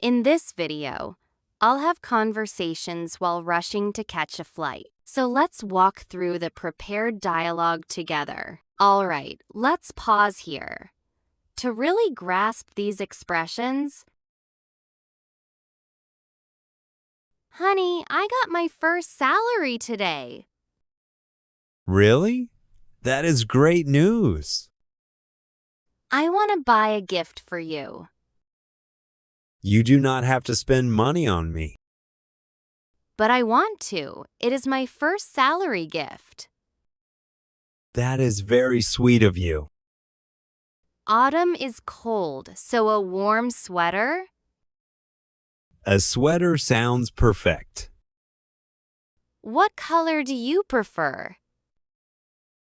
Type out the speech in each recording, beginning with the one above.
In this video, I'll have conversations while rushing to catch a flight. So let's walk through the prepared dialogue together. All right, let's pause here. To really grasp these expressions, honey, I got my first salary today. Really? That is great news. I want to buy a gift for you. You do not have to spend money on me. But I want to. It is my first salary gift. That is very sweet of you. Autumn is cold, so a warm sweater? A sweater sounds perfect. What color do you prefer?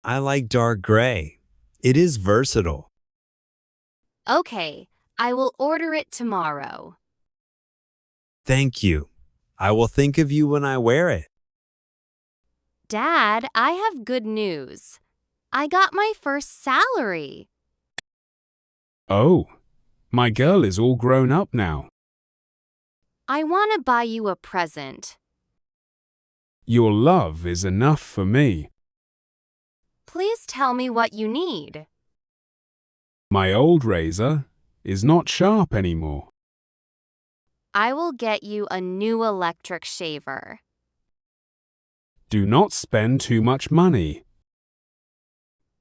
I like dark gray. It is versatile. Okay, I will order it tomorrow. Thank you. I will think of you when I wear it. Dad, I have good news. I got my first salary. Oh, my girl is all grown up now. I want to buy you a present. Your love is enough for me. Please tell me what you need. My old razor is not sharp anymore. I will get you a new electric shaver. Do not spend too much money.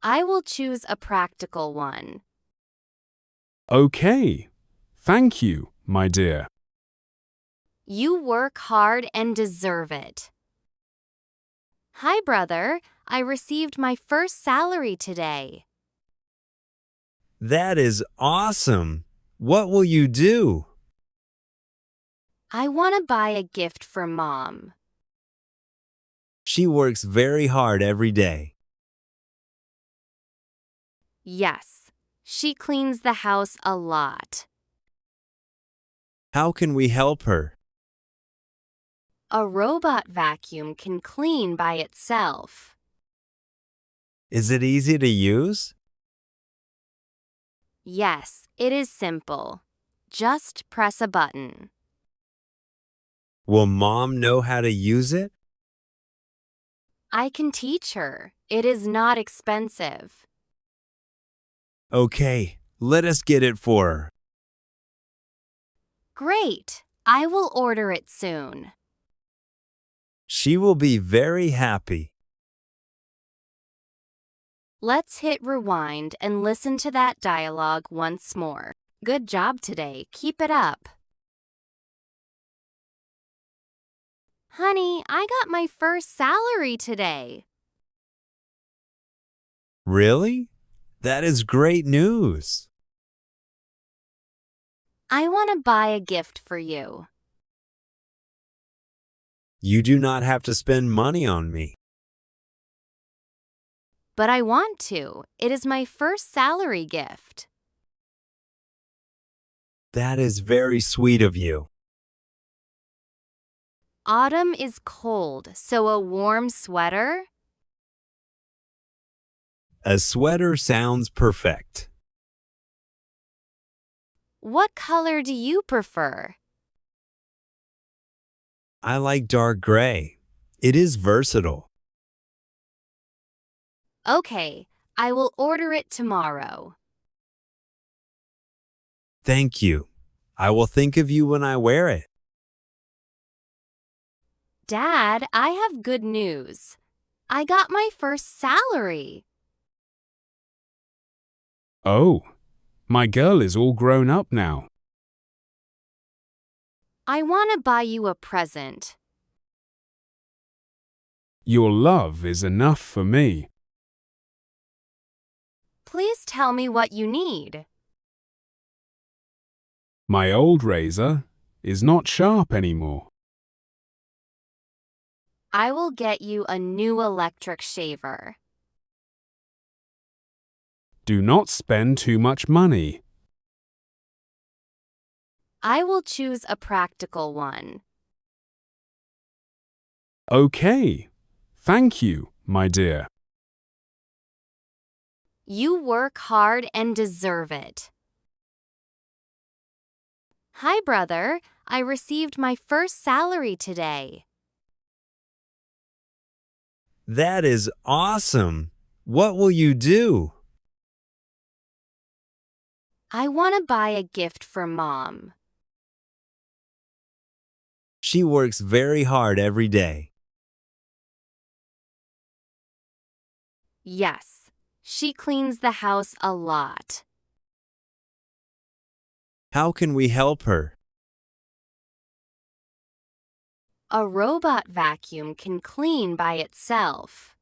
I will choose a practical one. Okay. Thank you, my dear. You work hard and deserve it. Hi, brother. I received my first salary today. That is awesome. What will you do? I want to buy a gift for Mom. She works very hard every day. Yes, she cleans the house a lot. How can we help her? A robot vacuum can clean by itself. Is it easy to use? Yes, it is simple. Just press a button. Will Mom know how to use it? I can teach her. It is not expensive. Okay, let us get it for her. Great. I will order it soon. She will be very happy. Let's hit rewind and listen to that dialogue once more. Good job today. Keep it up. Honey, I got my first salary today. Really? That is great news. I want to buy a gift for you. You do not have to spend money on me. But I want to. It is my first salary gift. That is very sweet of you. Autumn is cold, so a warm sweater? A sweater sounds perfect. What color do you prefer? I like dark gray. It is versatile. Okay, I will order it tomorrow. Thank you. I will think of you when I wear it. Dad, I have good news. I got my first salary. Oh, my girl is all grown up now. I want to buy you a present. Your love is enough for me. Please tell me what you need. My old razor is not sharp anymore. I will get you a new electric shaver. Do not spend too much money. I will choose a practical one. Okay. Thank you, my dear. You work hard and deserve it. Hi, brother. I received my first salary today. That is awesome. What will you do? I want to buy a gift for Mom. She works very hard every day. Yes, she cleans the house a lot. How can we help her? A robot vacuum can clean by itself.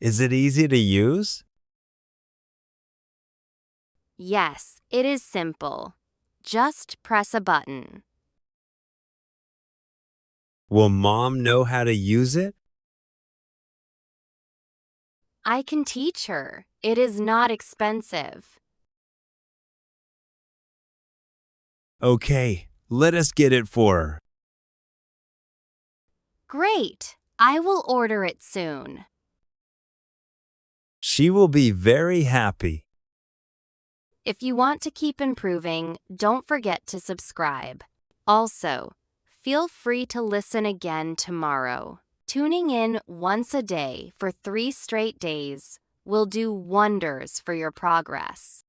Is it easy to use? Yes, it is simple. Just press a button. Will Mom know how to use it? I can teach her. It is not expensive. Okay, let us get it for her. Great! I will order it soon. She will be very happy. If you want to keep improving, don't forget to subscribe. Also, feel free to listen again tomorrow. Tuning in once a day for 3 straight days will do wonders for your progress.